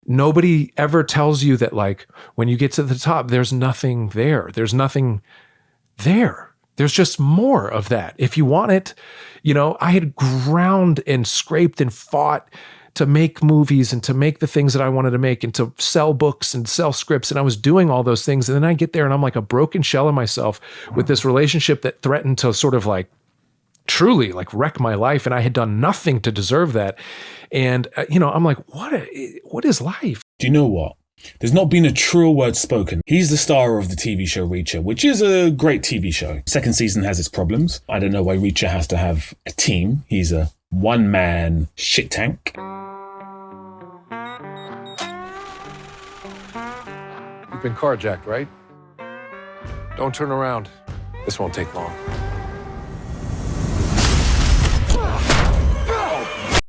nobody ever tells you that, like, when you get to the top, there's nothing there. There's nothing there. There's just more of that. If you want it, I had ground and scraped and fought to make movies and to make the things that I wanted to make and to sell books and sell scripts. And I was doing all those things. And then I get there and I'm like a broken shell of myself with this relationship that threatened to sort of like truly like wreck my life. And I had done nothing to deserve that. And, I'm like, what is life? Do you know what? There's not been a truer word spoken. He's the star of the TV show Reacher, which is a great TV show. Second season has its problems. I don't know why Reacher has to have a team. He's a one-man shit tank. You've been carjacked, right? Don't turn around. This won't take long.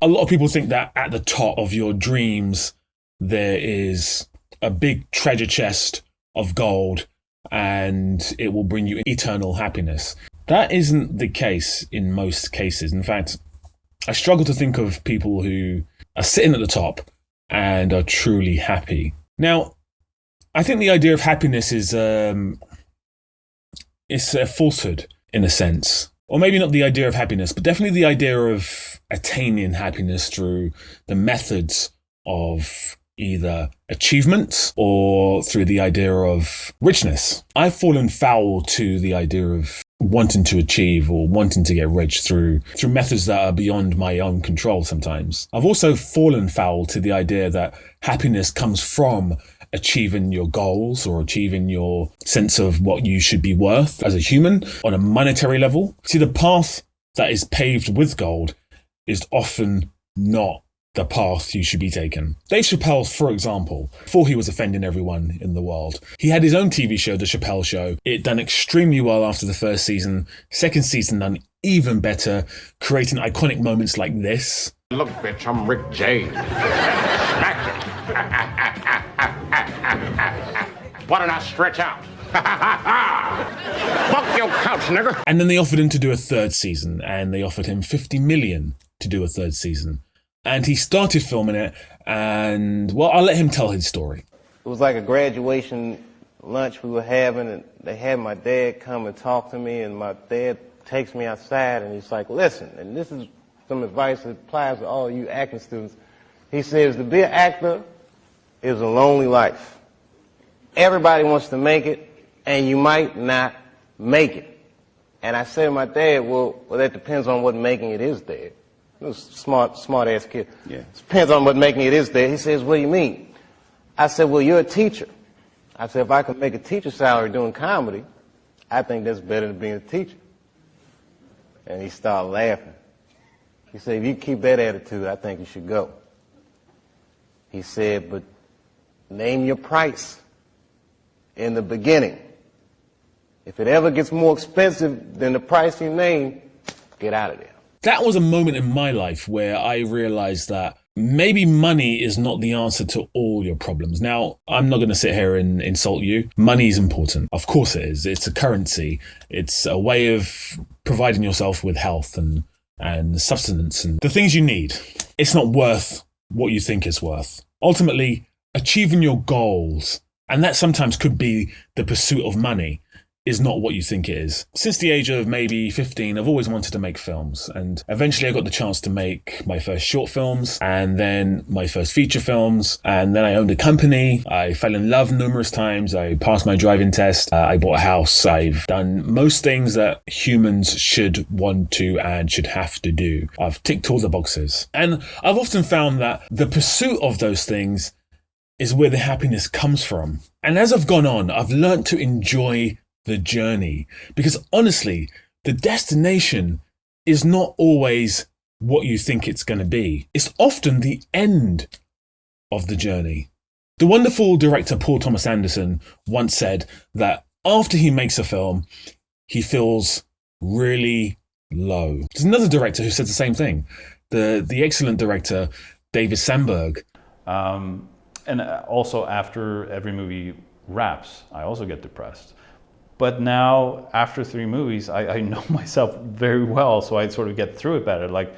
A lot of people think that at the top of your dreams, there is a big treasure chest of gold and it will bring you eternal happiness. That isn't the case in most cases. In fact, I struggle to think of people who are sitting at the top and are truly happy. Now, I think the idea of happiness is it's a falsehood in a sense. Or maybe not the idea of happiness, but definitely the idea of attaining happiness through the methods of either achievement or through the idea of richness. I've fallen foul to the idea of wanting to achieve or wanting to get rich through methods that are beyond my own control sometimes. I've also fallen foul to the idea that happiness comes from achieving your goals or achieving your sense of what you should be worth as a human on a monetary level. See, the path that is paved with gold is often not the path you should be taking. Dave Chappelle, for example, before he was offending everyone in the world, he had his own TV show, The Chappelle Show. It done extremely well after the first season. Second season done even better, creating iconic moments like this. Look, bitch, I'm Rick James. Smack it. Why don't I stretch out? Fuck your couch, nigger. And then they offered him to do a third season, and they offered him $50 million to do a third season. And he started filming it, and, well, I'll let him tell his story. It was like a graduation lunch we were having, and they had my dad come and talk to me, and my dad takes me outside, and he's like, listen, and this is some advice that applies to all you acting students. He says, to be an actor is a lonely life. Everybody wants to make it, and you might not make it. And I said to my dad, well, that depends on what making it is, Dad. He was a smart-ass kid. Yeah. It depends on what making it is, Dad. He says, what do you mean? I said, well, you're a teacher. I said, if I could make a teacher salary doing comedy, I think that's better than being a teacher. And he started laughing. He said, if you keep that attitude, I think you should go. He said, but name your price in the beginning. If it ever gets more expensive than the price you name, get out of there. That was a moment in my life where I realized that maybe money is not the answer to all your problems. Now, I'm not going to sit here and insult you. Money is important. Of course it is. It's a currency. It's a way of providing yourself with health and sustenance and the things you need. It's not worth what you think it's worth. Ultimately, achieving your goals, and that sometimes could be the pursuit of money, is not what you think it is. Since the age of maybe 15, I've always wanted to make films. And eventually I got the chance to make my first short films and then my first feature films. And then I owned a company. I fell in love numerous times. I passed my driving test. I bought a house. I've done most things that humans should want to and should have to do. I've ticked all the boxes. And I've often found that the pursuit of those things is where the happiness comes from. And as I've gone on, I've learned to enjoy the journey, because honestly, the destination is not always what you think it's going to be. It's often the end of the journey. The wonderful director Paul Thomas Anderson once said that after he makes a film, he feels really low. There's another director who said the same thing. The excellent director David Sandberg. And also after every movie wraps, I also get depressed. But now, after 3 movies, I know myself very well, so I sort of get through it better. Like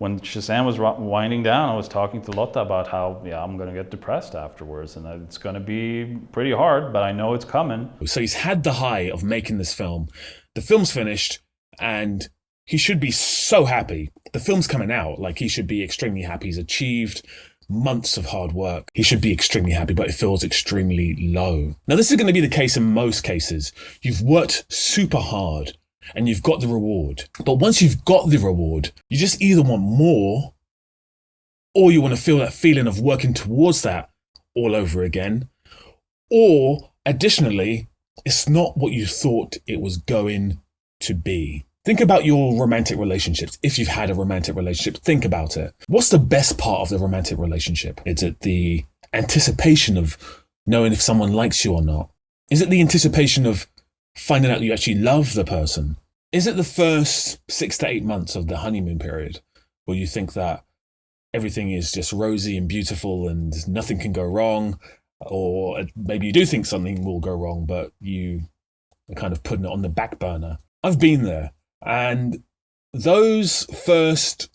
when Shazam was winding down, I was talking to Lotta about how, I'm going to get depressed afterwards, and it's going to be pretty hard, but I know it's coming. So he's had the high of making this film. The film's finished, and he should be so happy. The film's coming out, like he should be extremely happy. He's achieved months of hard work. He should be extremely happy, but it feels extremely low. Now, this is going to be the case in most cases. You've worked super hard and you've got the reward. But once you've got the reward, you just either want more, or you want to feel that feeling of working towards that all over again. Or additionally, it's not what you thought it was going to be. Think about your romantic relationships. If you've had a romantic relationship, think about it. What's the best part of the romantic relationship? Is it the anticipation of knowing if someone likes you or not? Is it the anticipation of finding out you actually love the person? Is it the first 6 to 8 months of the honeymoon period where you think that everything is just rosy and beautiful and nothing can go wrong? Or maybe you do think something will go wrong, but you are kind of putting it on the back burner. I've been there. And those first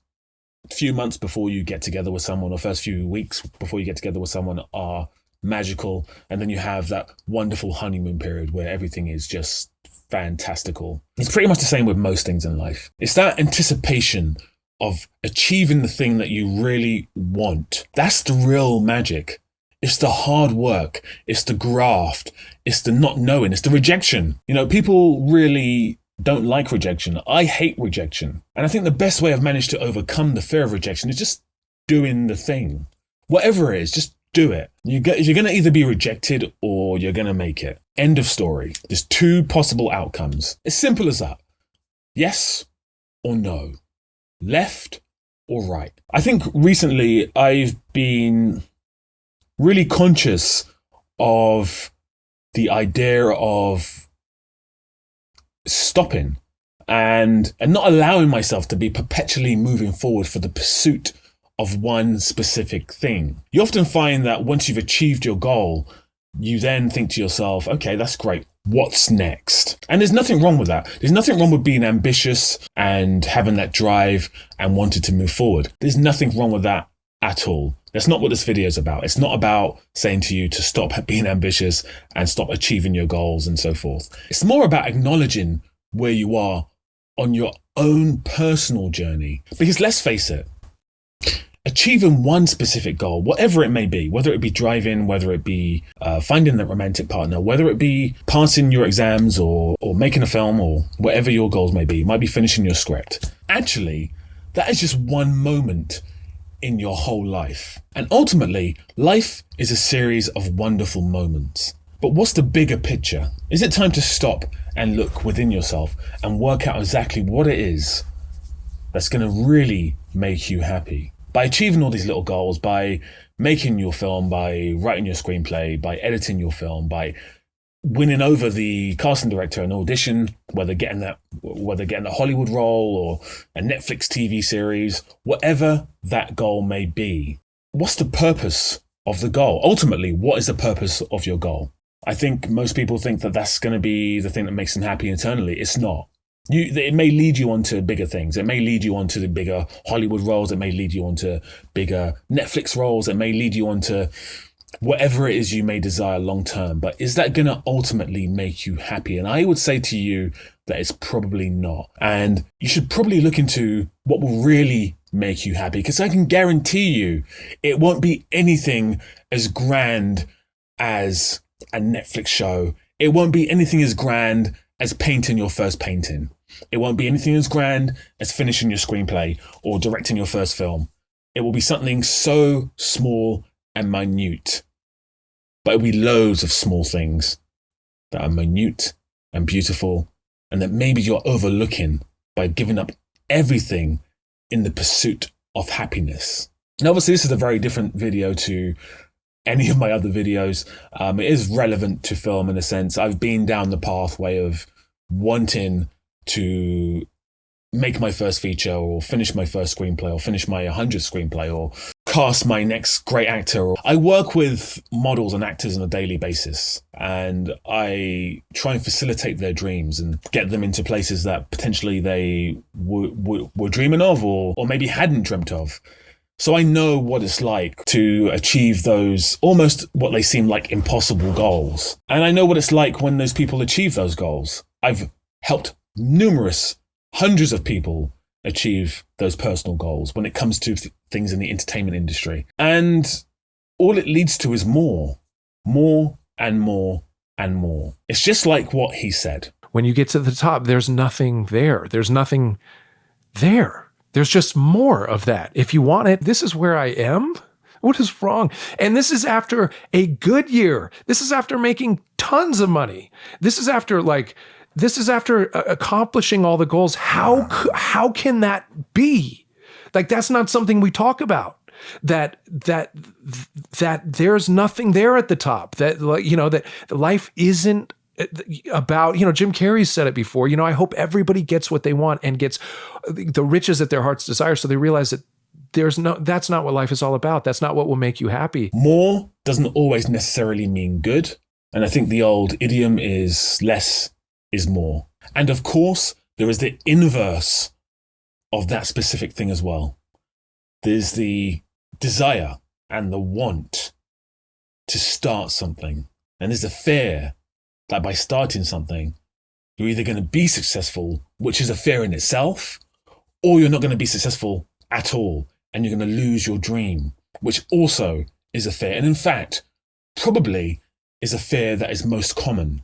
few months before you get together with someone, or first few weeks before you get together with someone, are magical. And then you have that wonderful honeymoon period where everything is just fantastical. It's pretty much the same with most things in life. It's that anticipation of achieving the thing that you really want. That's the real magic. It's the hard work. It's the graft. It's the not knowing. It's the rejection. You know, people really don't like rejection. I hate rejection. And I think the best way I've managed to overcome the fear of rejection is just doing the thing. Whatever it is, just do it. You're going to either be rejected or you're going to make it. End of story. There's 2 possible outcomes. As simple as that. Yes or no. Left or right. I think recently I've been really conscious of the idea of stopping and not allowing myself to be perpetually moving forward for the pursuit of one specific thing. You often find that once you've achieved your goal, you then think to yourself, okay, that's great. What's next? And there's nothing wrong with that. There's nothing wrong with being ambitious and having that drive and wanting to move forward. There's nothing wrong with that at all. That's not what this video is about. It's not about saying to you to stop being ambitious and stop achieving your goals and so forth. It's more about acknowledging where you are on your own personal journey. Because let's face it, achieving one specific goal, whatever it may be, whether it be driving, whether it be finding that romantic partner, whether it be passing your exams or making a film or whatever your goals may be, it might be finishing your script. Actually, that is just one moment in your whole life. And ultimately, life is a series of wonderful moments. But what's the bigger picture? Is it time to stop and look within yourself and work out exactly what it is that's going to really make you happy? By achieving all these little goals, by making your film, by writing your screenplay, by editing your film, by winning over the casting director in audition, whether getting a Hollywood role or a Netflix TV series, whatever that goal may be. What's the purpose of the goal? Ultimately, what is the purpose of your goal? I think most people think that that's going to be the thing that makes them happy internally. It's not. It may lead you on to bigger things. It may lead you on to the bigger Hollywood roles. It may lead you on to bigger Netflix roles. It may lead you on to whatever it is you may desire long term. But is that going to ultimately make you happy? And I would say to you that it's probably not. And you should probably look into what will really make you happy, because I can guarantee you it won't be anything as grand as a Netflix show. It won't be anything as grand as painting your first painting. It won't be anything as grand as finishing your screenplay or directing your first film. It will be something so small and minute, but it'll be loads of small things that are minute and beautiful, and that maybe you're overlooking by giving up everything in the pursuit of happiness. And obviously this is a very different video to any of my other videos. It is relevant to film in a sense. I've been down the pathway of wanting to make my first feature or finish my first screenplay or finish my 100th screenplay or cast my next great actor. I work with models and actors on a daily basis, and I try and facilitate their dreams and get them into places that potentially they were dreaming of or maybe hadn't dreamt of. So I know what it's like to achieve those almost what they seem like impossible goals. And I know what it's like when those people achieve those goals. I've helped hundreds of people achieve those personal goals when it comes to things in the entertainment industry. And all it leads to is more and more and more. It's just like what he said. When you get to the top, there's nothing there. There's nothing there. There's just more of that. If you want it, this is where I am. What is wrong? And this is after a good year. This is after making tons of money. This is after accomplishing all the goals. How can that be? Like, that's not something we talk about. That there's nothing there at the top. That, like, that life isn't about, Jim Carrey said it before, I hope everybody gets what they want and gets the riches that their hearts desire, so they realize that that's not what life is all about. That's not what will make you happy. More doesn't always necessarily mean good. And I think the old idiom is less is more. And of course, there is the inverse of that specific thing as well. There's the desire and the want to start something. And there's the fear that by starting something, you're either going to be successful, which is a fear in itself, or you're not going to be successful at all, and you're going to lose your dream, which also is a fear. And in fact, probably is a fear that is most common.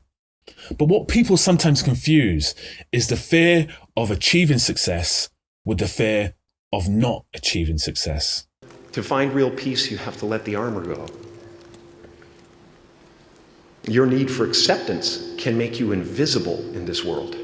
But what people sometimes confuse is the fear of achieving success with the fear of not achieving success. To find real peace, you have to let the armor go. Your need for acceptance can make you invisible in this world.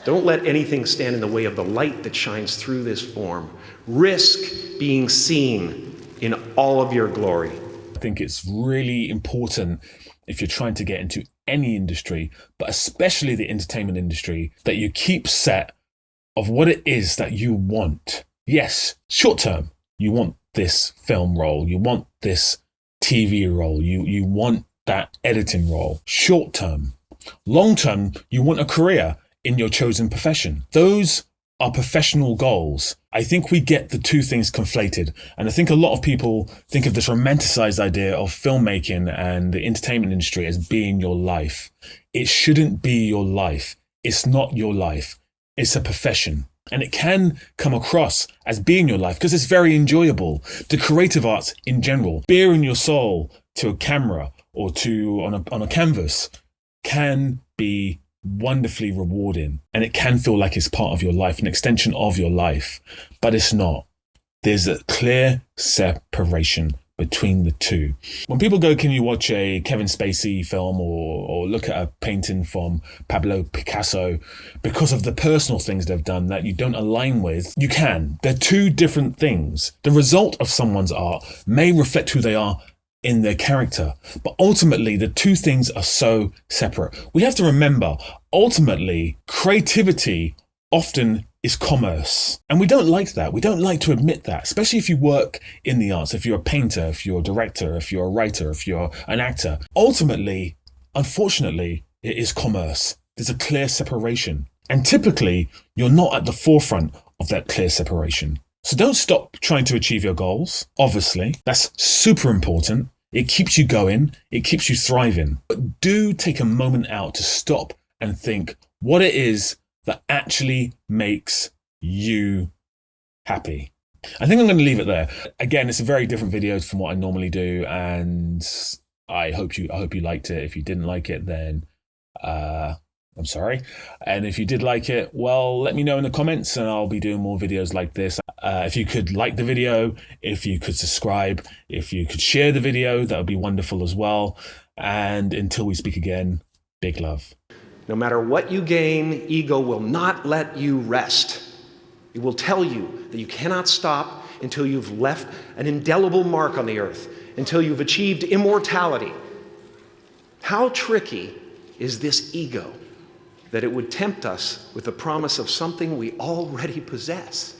Don't let anything stand in the way of the light that shines through this form. Risk being seen in all of your glory. I think it's really important, if you're trying to get into any industry, but especially the entertainment industry, that you keep set of what it is that you want. Yes, short term, you want this film role, you want this TV role, you want that editing role. Short term. Long term, you want a career in your chosen profession. Those are professional goals. I think we get the two things conflated. And I think a lot of people think of this romanticized idea of filmmaking and the entertainment industry as being your life. It shouldn't be your life. It's not your life. It's a profession. And it can come across as being your life because it's very enjoyable. The creative arts in general, bearing your soul to a camera or on a canvas, can be wonderfully rewarding, and it can feel like it's part of your life, an extension of your life, but it's not. There's a clear separation between the two. When people go, can you watch a Kevin Spacey film or look at a painting from Pablo Picasso because of the personal things they've done that you don't align with? You can. They're two different things. The result of someone's art may reflect who they are in their character, but ultimately the two things are so separate. We have to remember, ultimately, creativity often is commerce. And we don't like that. We don't like to admit that, especially if you work in the arts, if you're a painter, if you're a director, if you're a writer, if you're an actor. Ultimately, unfortunately, it is commerce. There's a clear separation. And typically, you're not at the forefront of that clear separation. So don't stop trying to achieve your goals. Obviously, that's super important. It keeps you going. It keeps you thriving. But do take a moment out to stop and think what it is that actually makes you happy. I think I'm going to leave it there. Again, it's a very different video from what I normally do, and I hope you liked it. If you didn't like it, then I'm sorry. And if you did like it, well, let me know in the comments and I'll be doing more videos like this. If you could like the video, if you could subscribe, if you could share the video, that would be wonderful as well. And until we speak again, big love. No matter what you gain, ego will not let you rest. It will tell you that you cannot stop until you've left an indelible mark on the earth, until you've achieved immortality. How tricky is this ego that it would tempt us with the promise of something we already possess?